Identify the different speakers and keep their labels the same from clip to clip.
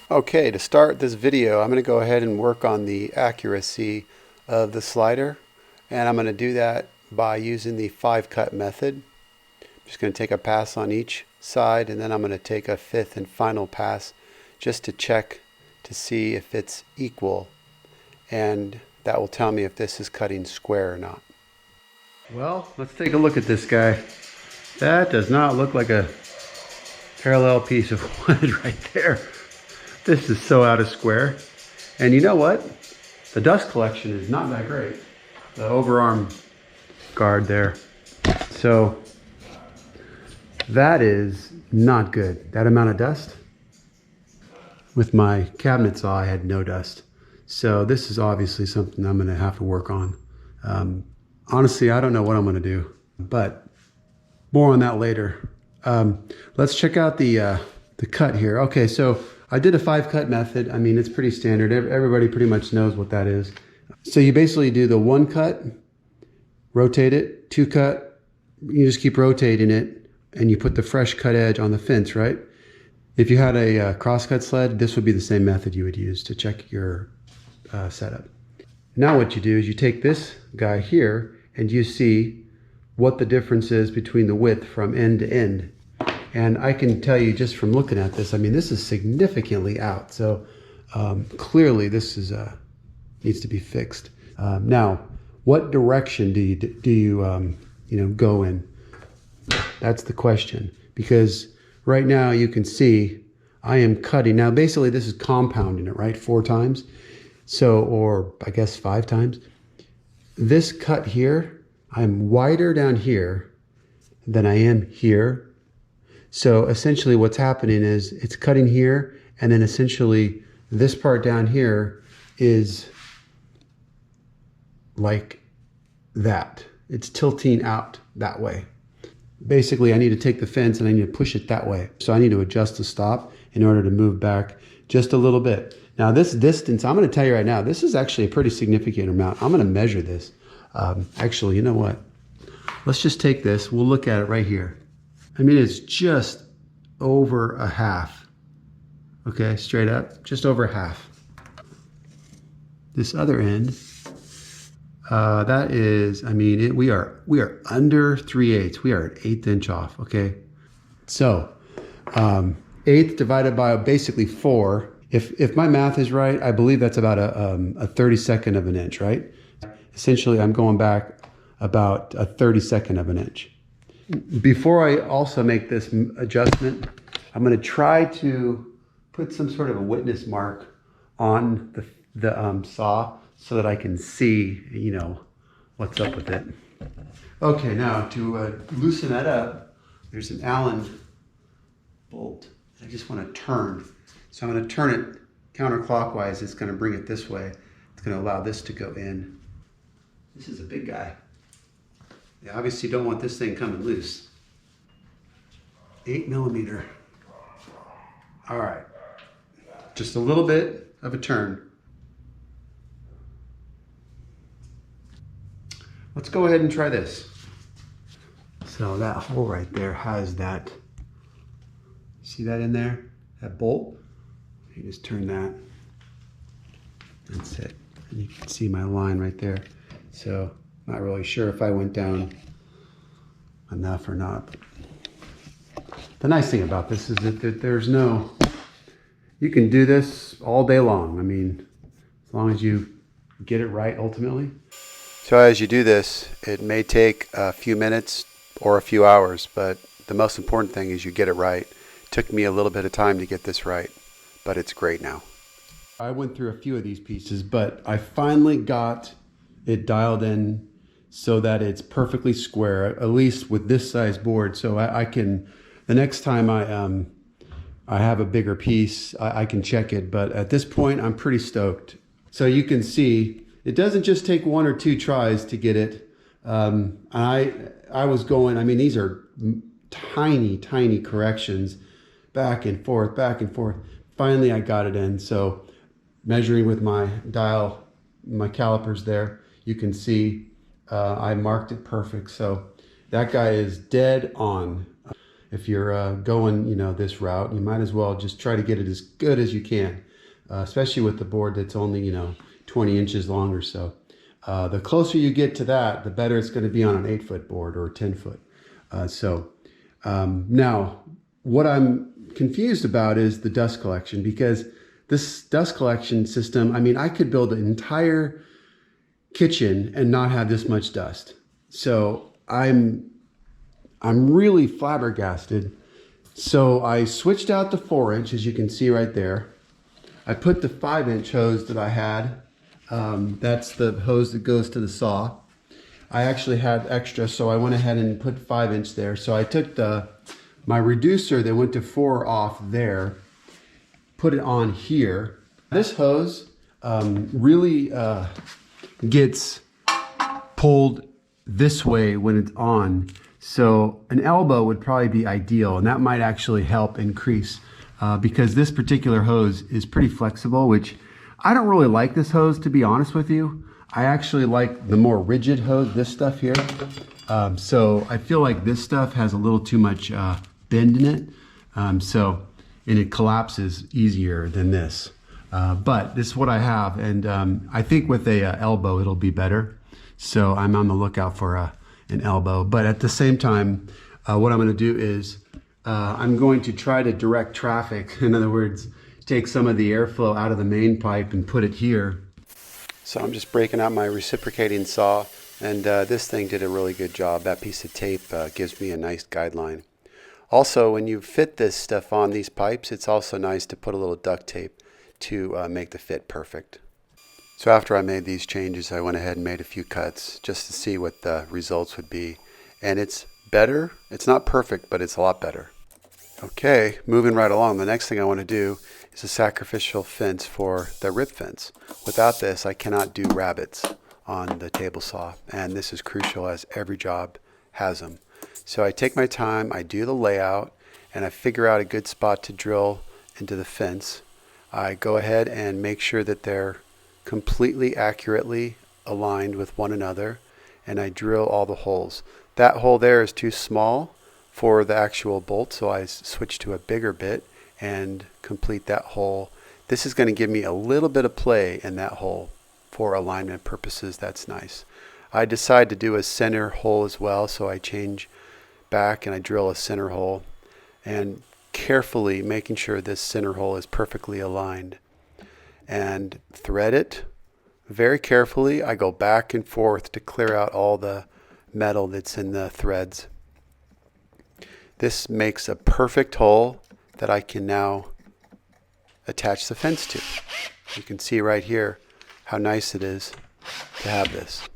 Speaker 1: Okay, to start this video, I'm going to go ahead and work on the accuracy of the slider, and I'm going to do that by using the 5-cut method. I'm just going to take a pass on each side, and then I'm going to take a fifth and final pass just to check to see if it's equal, and that will tell me if this is cutting square or not. Well, let's take a look at this guy. That does not look like a parallel piece of wood right there. This is so out of square. And you know what? The dust collection is not that great. The overarm guard there. So that is not good. That amount of dust. With my cabinet saw, I had no dust. So this is obviously something I'm going to have to work on. Honestly, I don't know what I'm going to do, but more on that later. Let's check out the cut here. Okay, so I did a 5-cut method. I mean, it's pretty standard. Everybody pretty much knows what that is. So you basically do the 1 cut, rotate it, 2 cut, you just keep rotating it, and you put the fresh cut edge on the fence, right? If you had a crosscut sled, this would be the same method you would use to check your setup. Now what you do is you take this guy here and you see what the difference is between the width from end to end. And I can tell you just from looking at this, I mean, this is significantly out. So clearly this is needs to be fixed. Now, what direction do you go in? That's the question. Because right now you can see I am cutting. Now basically this is compounding it, right? 4 times. So, or I guess 5 times. This cut here, I'm wider down here than I am here. So essentially what's happening is it's cutting here, and then essentially this part down here is like that. It's tilting out that way. Basically, I need to take the fence and I need to push it that way. So I need to adjust the stop in order to move back just a little bit. Now this distance, I'm going to tell you right now, this is actually a pretty significant amount. I'm going to measure this. Actually, you know what? Let's just take this. We'll look at it right here. I mean, it's just over a half. Okay, straight up, just over half. This other end, that is, I mean, we are under 3/8. We are an 1/8 inch off. Okay, so 1/8 divided by basically 4. If my math is right, I believe that's about a 32nd of an inch, right? Essentially, I'm going back about a 32nd of an inch. Before I also make this adjustment, I'm going to try to put some sort of a witness mark on the saw so that I can see, what's up with it. Okay, now to loosen that up, there's an Allen bolt. I just want to turn. So I'm going to turn it counterclockwise. It's going to bring it this way. It's going to allow this to go in. This is a big guy. You obviously don't want this thing coming loose. 8mm. All right. Just a little bit of a turn. Let's go ahead and try this. So that hole right there has that. See that in there? That bolt? You just turn that. That's it. And you can see my line right there. So not really sure if I went down enough or not. The nice thing about this is that there's no, you can do this all day long. I mean, as long as you get it right ultimately. So as you do this, it may take a few minutes or a few hours, but the most important thing is you get it right. It took me a little bit of time to get this right, but it's great now. I went through a few of these pieces, but I finally got it dialed in so that it's perfectly square, at least with this size board. So I can, the next time I have a bigger piece, I can check it. But at this point, I'm pretty stoked. So you can see, it doesn't just take 1 or 2 tries to get it. I was going, I mean, these are tiny, tiny corrections, back and forth, back and forth. Finally, I got it in. So measuring with my dial, my calipers there, you can see I marked it perfect. So that guy is dead on. if you're going, this route, you might as well just try to get it as good as you can, especially with the board that's only, 20 inches long or so. The closer you get to that, the better it's going to be on an 8-foot board or a 10-foot. Now, what I'm confused about is the dust collection, because this dust collection system, I mean, I could build an entire kitchen and not have this much dust. So I'm really flabbergasted. So I switched out the 4-inch, as you can see right there. I put the 5-inch hose that I had. That's the hose that goes to the saw. I actually had extra, so I went ahead and put 5-inch there. So I took my reducer that went to 4 off there, put it on here. This hose really gets pulled this way when it's on. So an elbow would probably be ideal, and that might actually help increase because this particular hose is pretty flexible, which I don't really like this hose, to be honest with you. I actually like the more rigid hose, this stuff here. So I feel like this stuff has a little too much bend in it. And it collapses easier than this. But this is what I have. And I think with a elbow, it'll be better. So I'm on the lookout for an elbow. But at the same time, what I'm going to do is I'm going to try to direct traffic. In other words, take some of the airflow out of the main pipe and put it here. So I'm just breaking out my reciprocating saw, and this thing did a really good job. That piece of tape gives me a nice guideline. Also, when you fit this stuff on these pipes, it's also nice to put a little duct tape to make the fit perfect. So after I made these changes, I went ahead and made a few cuts just to see what the results would be. And it's better. It's not perfect, but it's a lot better. Okay, moving right along. The next thing I want to do is a sacrificial fence for the rib fence. Without this, I cannot do rabbets on the table saw, and this is crucial as every job has them. So I take my time, I do the layout, and I figure out a good spot to drill into the fence. I go ahead and make sure that they're completely accurately aligned with one another, and I drill all the holes. That hole there is too small for the actual bolt, so I switch to a bigger bit and complete that hole. This is going to give me a little bit of play in that hole for alignment purposes. That's nice. I decide to do a center hole as well, so I change back and I drill a center hole, and carefully making sure this center hole is perfectly aligned, and thread it very carefully. I go back and forth to clear out all the metal that's in the threads. This makes a perfect hole that I can now attach the fence to. You can see right here how nice it is to have this.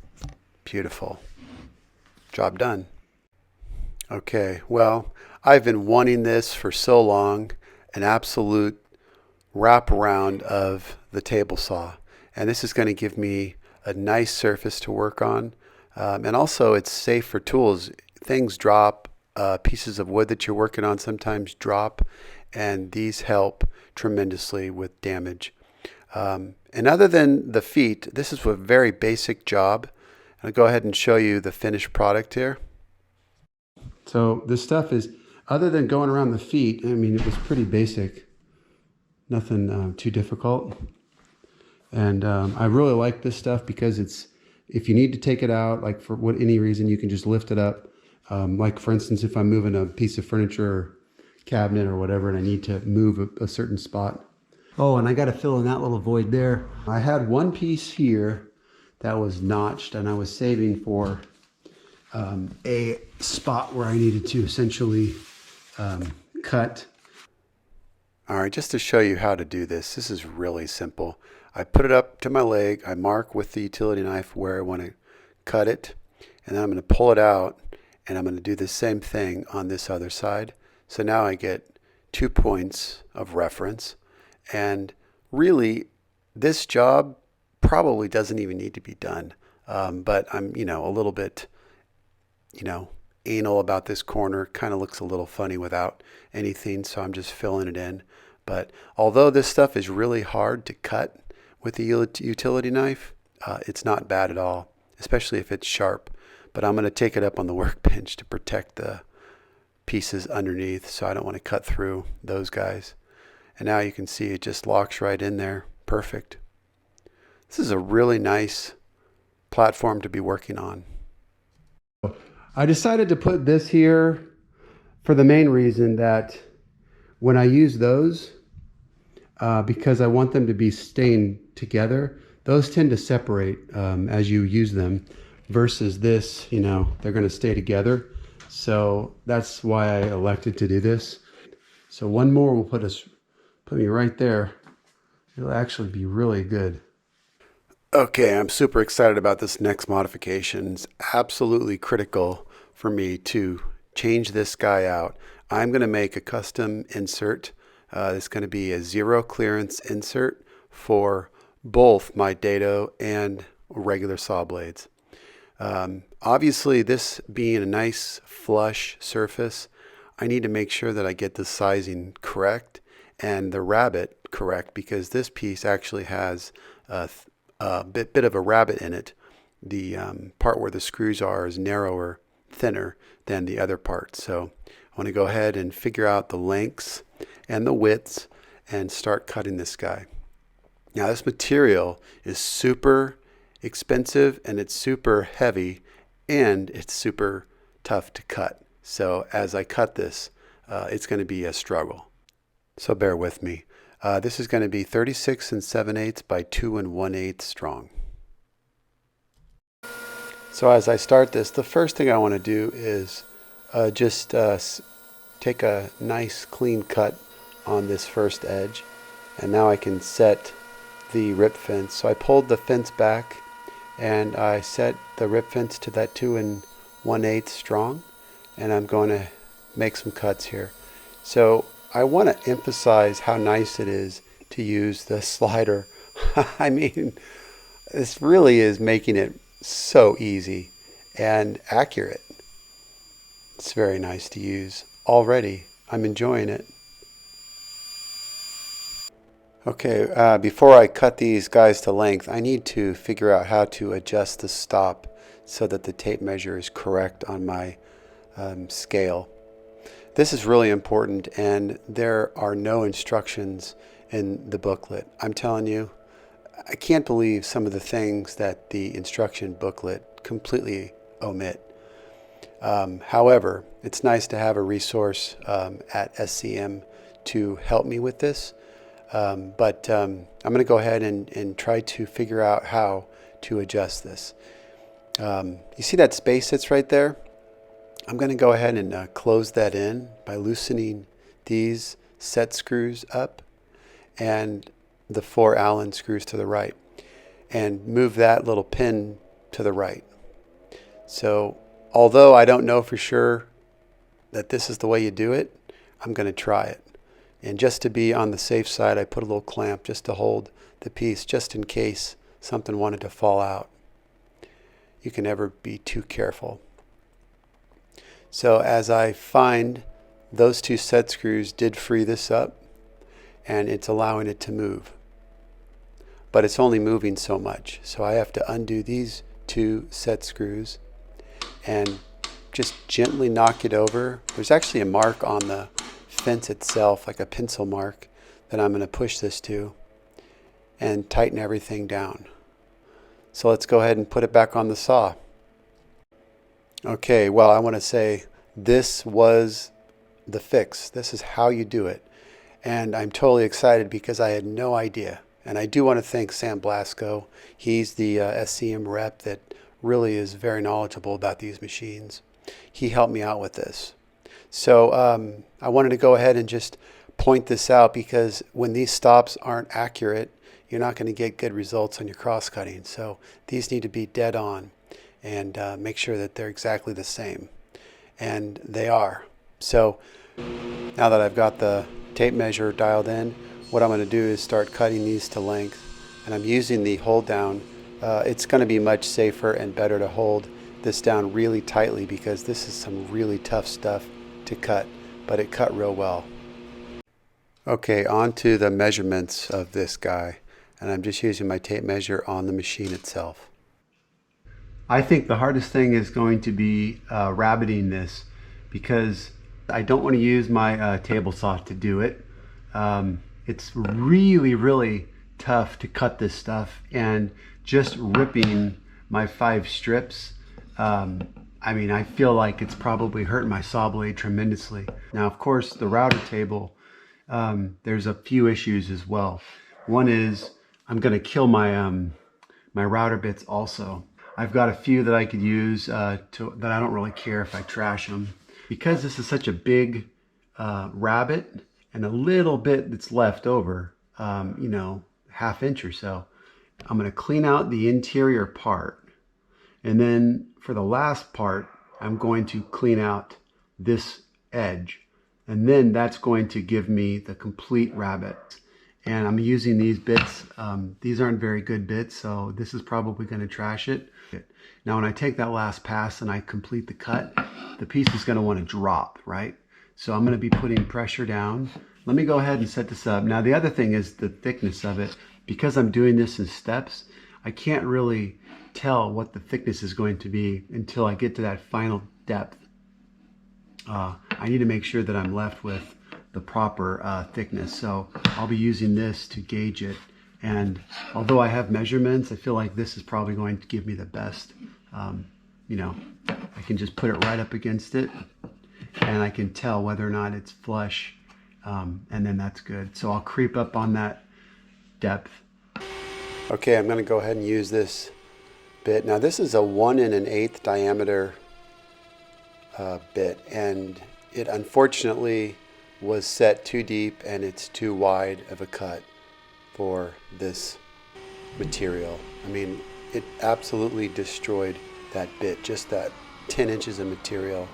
Speaker 1: Beautiful. Job done. Okay, well, I've been wanting this for so long, an absolute wraparound of the table saw. And this is going to give me a nice surface to work on. And also it's safe for tools. Things drop. Pieces of wood that you're working on sometimes drop, and these help tremendously with damage. And other than the feet, this is a very basic job. I'll go ahead and show you the finished product here. So this stuff is, other than going around the feet, I mean, it was pretty basic. Nothing too difficult. And I really like this stuff because it's, if you need to take it out, like for any reason, you can just lift it up. Like for instance, if I'm moving a piece of furniture or cabinet or whatever, and I need to move a certain spot. Oh, and I got to fill in that little void there. I had one piece here that was notched, and I was saving for a spot where I needed to essentially cut. All right, just to show you how to do this, this is really simple. I put it up to my leg, I mark with the utility knife where I want to cut it, and then I'm going to pull it out, and I'm going to do the same thing on this other side. So now I get 2 points of reference, and really this job probably doesn't even need to be done. But I'm, a little bit, anal about this corner. Kind of looks a little funny without anything, so I'm just filling it in. But although this stuff is really hard to cut with the utility knife, it's not bad at all, especially if it's sharp. But I'm going to take it up on the workbench to protect the pieces underneath, so I don't want to cut through those guys. And now you can see it just locks right in there. Perfect. This is a really nice platform to be working on. I decided to put this here for the main reason that when I use those, because I want them to be staying together, those tend to separate as you use them, versus this, you know, they're going to stay together. So that's why I elected to do this. So one more will put me right there. It'll actually be really good. Okay, I'm super excited about this next modification. It's absolutely critical for me to change this guy out. I'm going to make a custom insert. It's going to be a zero clearance insert for both my dado and regular saw blades. Obviously, this being a nice flush surface, I need to make sure that I get the sizing correct and the rabbet correct, because this piece actually has a bit of a rabbet in it. The part where the screws are is narrower, thinner than the other part. So I want to go ahead and figure out the lengths and the widths and start cutting this guy. Now this material is super expensive and it's super heavy and it's super tough to cut. So as I cut this, it's going to be a struggle. So bear with me. This is going to be 36 7/8 by 2 1/8 strong. So as I start this, the first thing I want to do is just take a nice clean cut on this first edge. And now I can set the rip fence. So I pulled the fence back and I set the rip fence to that 2 1/8 strong. And I'm going to make some cuts here. So I want to emphasize how nice it is to use the slider. I mean, this really is making it so easy and accurate. It's very nice to use already. I'm enjoying it. Okay, before I cut these guys to length, I need to figure out how to adjust the stop so that the tape measure is correct on my scale. This is really important, and there are no instructions in the booklet. I'm telling you, I can't believe some of the things that the instruction booklet completely omit. However, it's nice to have a resource at SCM to help me with this. But I'm going to go ahead and try to figure out how to adjust this. You see that space that's right there? I'm going to go ahead and close that in by loosening these set screws up and the 4 Allen screws to the right, and move that little pin to the right. So although I don't know for sure that this is the way you do it, I'm going to try it. And just to be on the safe side, I put a little clamp just to hold the piece, just in case something wanted to fall out. You can never be too careful. So as I find, those 2 set screws did free this up, and it's allowing it to move. But it's only moving so much. So I have to undo these 2 set screws and just gently knock it over. There's actually a mark on the fence itself, like a pencil mark, that I'm going to push this to and tighten everything down. So let's go ahead and put it back on the saw. Okay, well, I want to say this was the fix. This is how you do it. And I'm totally excited because I had no idea. And I do want to thank Sam Blasco. He's the SCM rep that really is very knowledgeable about these machines. He helped me out with this. So I wanted to go ahead and just point this out, because when these stops aren't accurate, you're not going to get good results on your cross cutting. So these need to be dead on, and make sure that they're exactly the same. And they are. So now that I've got the tape measure dialed in, what I'm going to do is start cutting these to length. And I'm using the hold down. It's going to be much safer and better to hold this down really tightly, because this is some really tough stuff to cut, but it cut real well. Okay, on to the measurements of this guy. And I'm just using my tape measure on the machine itself. I think the hardest thing is going to be rabbiting this, because I don't want to use my table saw to do it. It's really tough to cut this stuff, and just ripping my 5 strips, I mean, I feel like it's probably hurt my saw blade tremendously. Now, of course, the router table, there's a few issues as well. One is I'm going to kill my my router bits also. I've got a few that I could use that I don't really care if I trash them. Because this is such a big rabbet and a little bit that's left over, you know, 1/2 inch or so, I'm going to clean out the interior part. And then for the last part, I'm going to clean out this edge. And then that's going to give me the complete rabbet. And I'm using these bits. These aren't very good bits, so this is probably going to trash it. Now, when I take that last pass and I complete the cut, the piece is going to want to drop, right? So I'm going to be putting pressure down. Let me go ahead and set this up. Now, the other thing is the thickness of it. Because I'm doing this in steps, I can't really tell what the thickness is going to be until I get to that final depth. I need to make sure that I'm left with the proper thickness. So I'll be using this to gauge it. And although I have measurements, I feel like this is probably going to give me the best. You know, I can just put it right up against it and I can tell whether or not it's flush. And then that's good. So I'll creep up on that depth. Okay, I'm going to go ahead and use this bit. Now this is a 1 1/8 diameter bit, and it unfortunately was set too deep and it's too wide of a cut for this material. I mean, it absolutely destroyed that bit, just that 10 inches of material.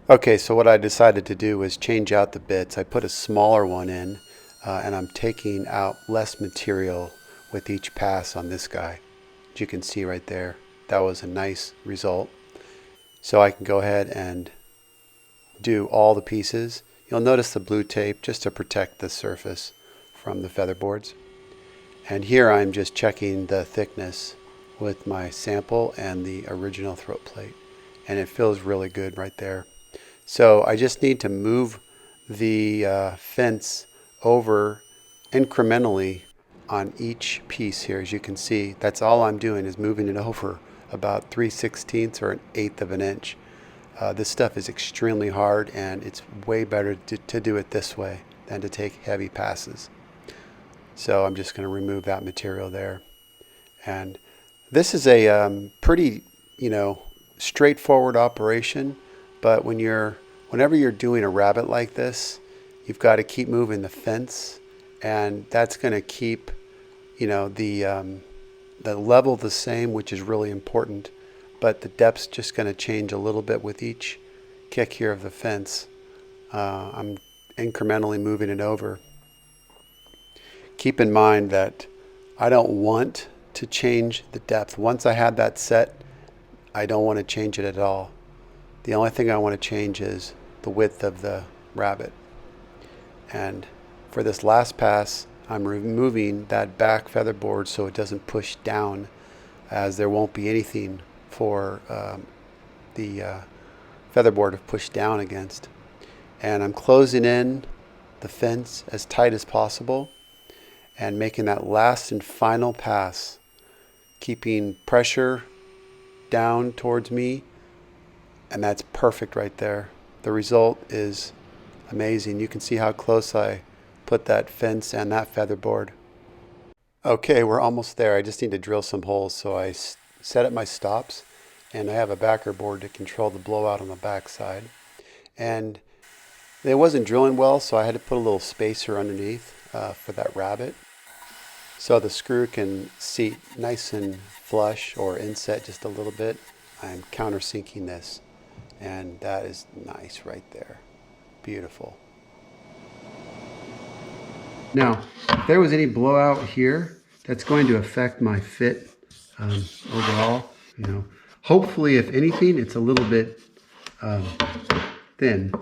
Speaker 1: Okay, so what I decided to do was change out the bits. I put a smaller one in, and I'm taking out less material with each pass on this guy. As you can see right there, that was a nice result. So I can go ahead and do all the pieces. You'll notice the blue tape just to protect the surface from the featherboards. And here I'm just checking the thickness with my sample and the original throat plate. And it feels really good right there. So I just need to move the fence over incrementally on each piece here. As you can see, that's all I'm doing is moving it over about 3/16 or 1/8 of an inch. This stuff is extremely hard, and it's way better to do it this way than to take heavy passes. So I'm just going to remove that material there. And this is a pretty, you know, straightforward operation, but whenever you're doing a rabbet like this, you've got to keep moving the fence, and that's going to keep, you know, the level the same, which is really important, but the depth's just going to change a little bit with each kick here of the fence. I'm incrementally moving it over. Keep in mind that I don't want to change the depth. Once I have that set, I don't want to change it at all. The only thing I want to change is the width of the rabbet. And for this last pass, I'm removing that back featherboard so it doesn't push down, as there won't be anything for the featherboard to push down against. And I'm closing in the fence as tight as possible and making that last and final pass, keeping pressure down towards me, and that's perfect right there. The result is amazing. You can see how close I put that fence and that featherboard. Okay, we're almost there. I just need to drill some holes, so I set up my stops, and I have a backer board to control the blowout on the back side. And it wasn't drilling well, so I had to put a little spacer underneath for that rabbet, so the screw can seat nice and flush or inset just a little bit. I'm countersinking this, and that is nice right there. Beautiful. Now, if there was any blowout here, that's going to affect my fit overall. You know, hopefully, if anything, it's a little bit thin.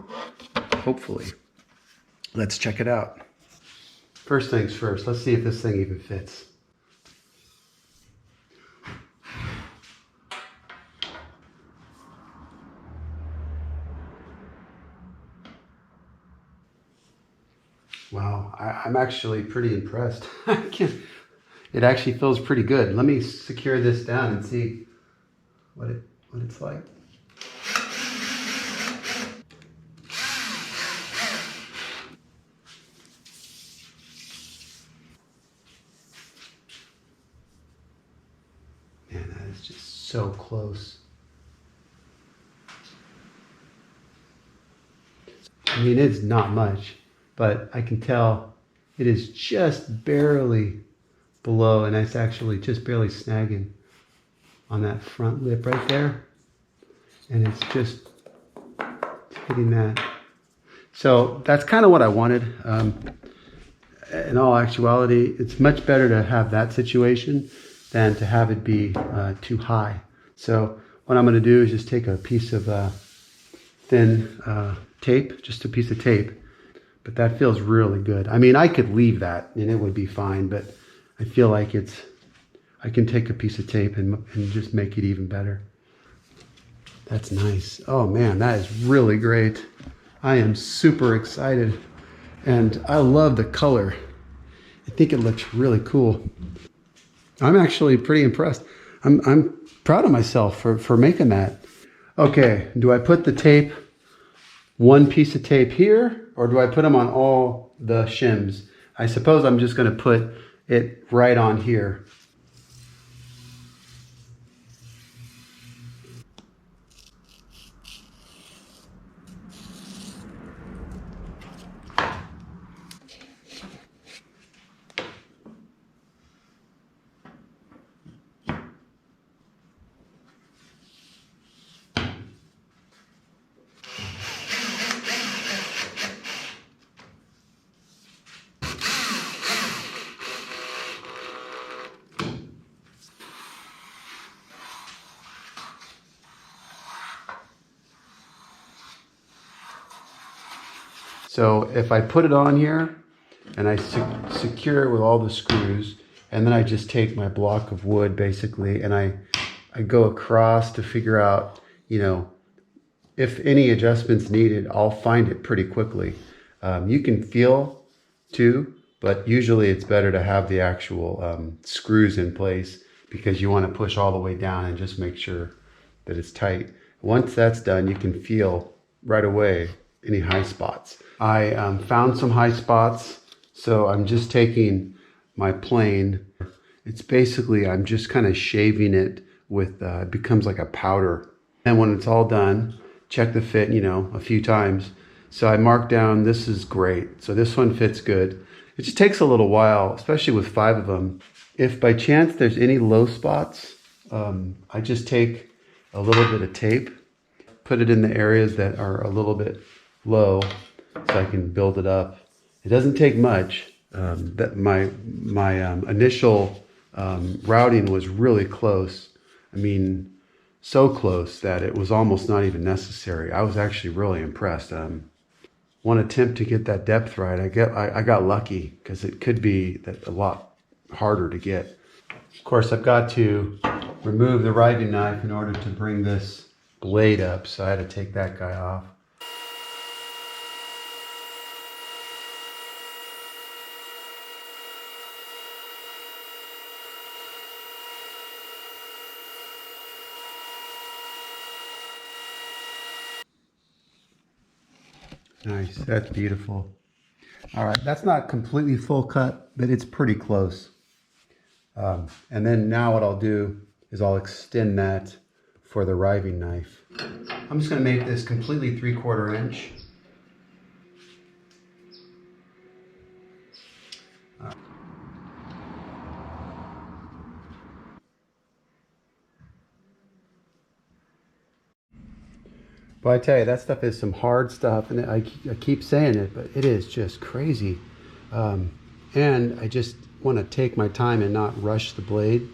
Speaker 1: Hopefully. Let's check it out. First things first, let's see if this thing even fits. Wow, I'm actually pretty impressed. It actually feels pretty good. Let me secure this down and see what it's like. Man, that is just so close. I mean, it's not much, but I can tell it is just barely below, and it's actually just barely snagging on that front lip right there. And it's just hitting that. So that's kind of what I wanted. In all actuality, it's much better to have that situation than to have it be too high. So what I'm going to do is just take a piece of thin tape, just a piece of tape, but that feels really good. I mean, I could leave that and it would be fine, but I feel like I can take a piece of tape and just make it even better. That's nice. Oh man, that is really great. I am super excited and I love the color. I think it looks really cool. I'm actually pretty impressed. I'm proud of myself for making that. Okay, do I put the tape, one piece of tape here, or do I put them on all the shims? I suppose I'm just going to put it right on here. So if I put it on here and I secure it with all the screws, and then I just take my block of wood basically and I go across to figure out, you know, if any adjustments needed, I'll find it pretty quickly. You can feel too, but usually it's better to have the actual screws in place because you want to push all the way down and just make sure that it's tight. Once that's done, you can feel right away any high spots. I found some high spots, so I'm just taking my plane. It's basically, I'm just kind of shaving it with, it becomes like a powder. And when it's all done, check the fit, you know, a few times. So I marked down, this is great. So this one fits good. It just takes a little while, especially with 5 of them. If by chance there's any low spots, I just take a little bit of tape, put it in the areas that are a little bit low so I can build it up. It doesn't take much. That my initial routing was really close. I mean, so close that it was almost not even necessary. I was actually really impressed. One attempt to get that depth right, I got lucky because it could be a lot harder to get. Of course, I've got to remove the riving knife in order to bring this blade up, so I had to take that guy off. Nice, that's beautiful. All right, that's not completely full cut, but it's pretty close. And then now what I'll do is I'll extend that for the riving knife. I'm just gonna make this completely 3/4 inch. But I tell you, that stuff is some hard stuff, and I keep saying it, but it is just crazy. And I just want to take my time and not rush the blade.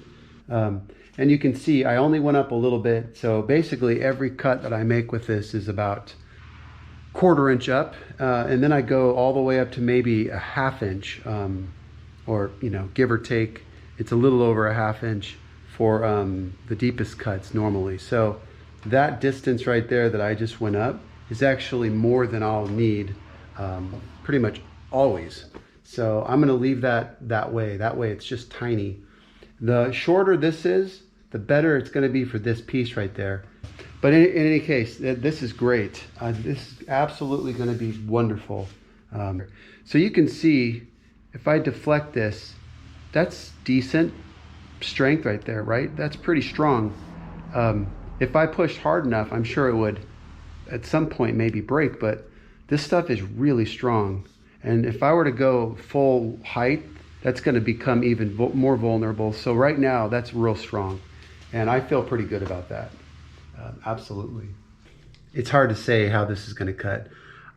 Speaker 1: And you can see I only went up a little bit, so basically every cut that I make with this is about 1/4 inch up, and then I go all the way up to maybe a 1/2 inch, or you know, give or take. It's a little over a 1/2 inch for the deepest cuts normally. So that distance right there that I just went up is actually more than I'll need pretty much always. So I'm going to leave that way. That way it's just tiny. The shorter this is, the better it's going to be for this piece right there. But in any case, this is great. This is absolutely going to be wonderful. So you can see, if I deflect this, that's decent strength right there, right? That's pretty strong. If I pushed hard enough, I'm sure it would at some point maybe break, but this stuff is really strong. And if I were to go full height, that's going to become even more vulnerable. So right now, that's real strong. And I feel pretty good about that. Absolutely. It's hard to say how this is going to cut.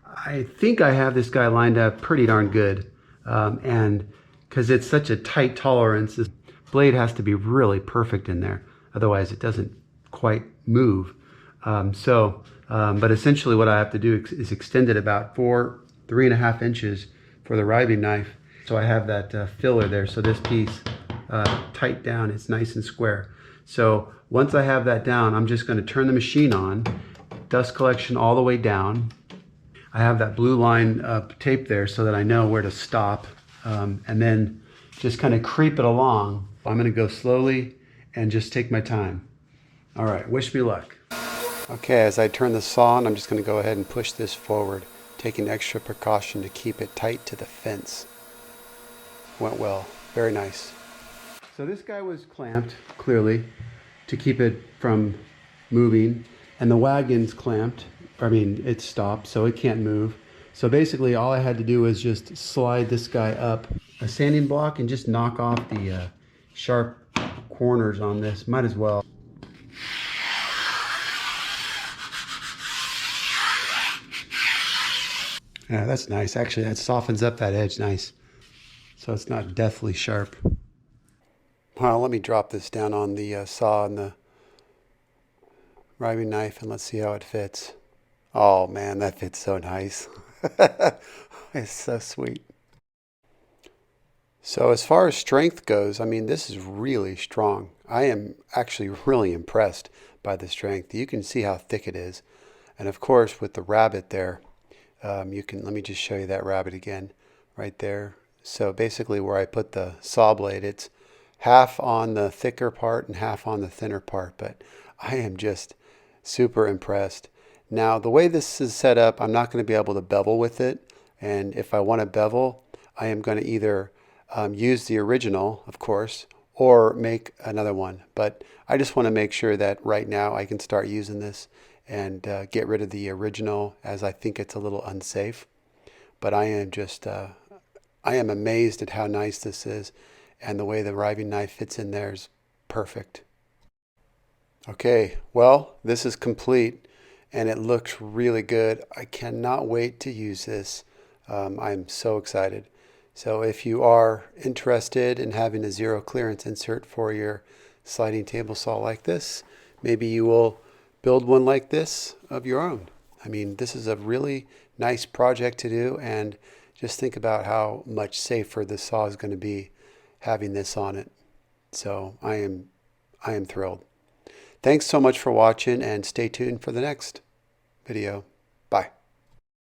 Speaker 1: I think I have this guy lined up pretty darn good. And because it's such a tight tolerance, this blade has to be really perfect in there. Otherwise, it doesn't quite move. But essentially what I have to do is extend it about 3.5 inches for the riving knife. So I have that filler there. So this piece tight down, it's nice and square. So once I have that down, I'm just going to turn the machine on, dust collection all the way down. I have that blue line tape there so that I know where to stop, and then just kind of creep it along. I'm going to go slowly and just take my time. All right, wish me luck. Okay, as I turn the saw on, I'm just going to go ahead and push this forward, taking extra precaution to keep it tight to the fence. Went well, very nice. So this guy was clamped, clearly, to keep it from moving, and the wagon's clamped. I mean, it's stopped, so it can't move. So basically, all I had to do was just slide this guy up a sanding block and just knock off the sharp corners on this. Might as well. Yeah, that's nice. Actually, that softens up that edge nice. So it's not deathly sharp. Well, let me drop this down on the saw and the riving knife, and let's see how it fits. Oh man, that fits so nice. It's so sweet. So as far as strength goes, I mean, this is really strong. I am actually really impressed by the strength. You can see how thick it is. And of course, with the rabbet there, let me just show you that rabbet again, right there. So basically where I put the saw blade, it's half on the thicker part and half on the thinner part, but I am just super impressed. Now, the way this is set up, I'm not going to be able to bevel with it. And if I want to bevel, I am going to either use the original, of course, or make another one. But I just want to make sure that right now I can start using this and get rid of the original, as I think it's a little unsafe. But I am just, I am amazed at how nice this is. And the way the riving knife fits in there is perfect. Okay, well, this is complete and it looks really good. I cannot wait to use this. I'm so excited. So if you are interested in having a zero clearance insert for your sliding table saw like this, maybe you will build one like this of your own. I mean, this is a really nice project to do, and just think about how much safer the saw is going to be having this on it. So I am thrilled. Thanks so much for watching, and stay tuned for the next video. Bye.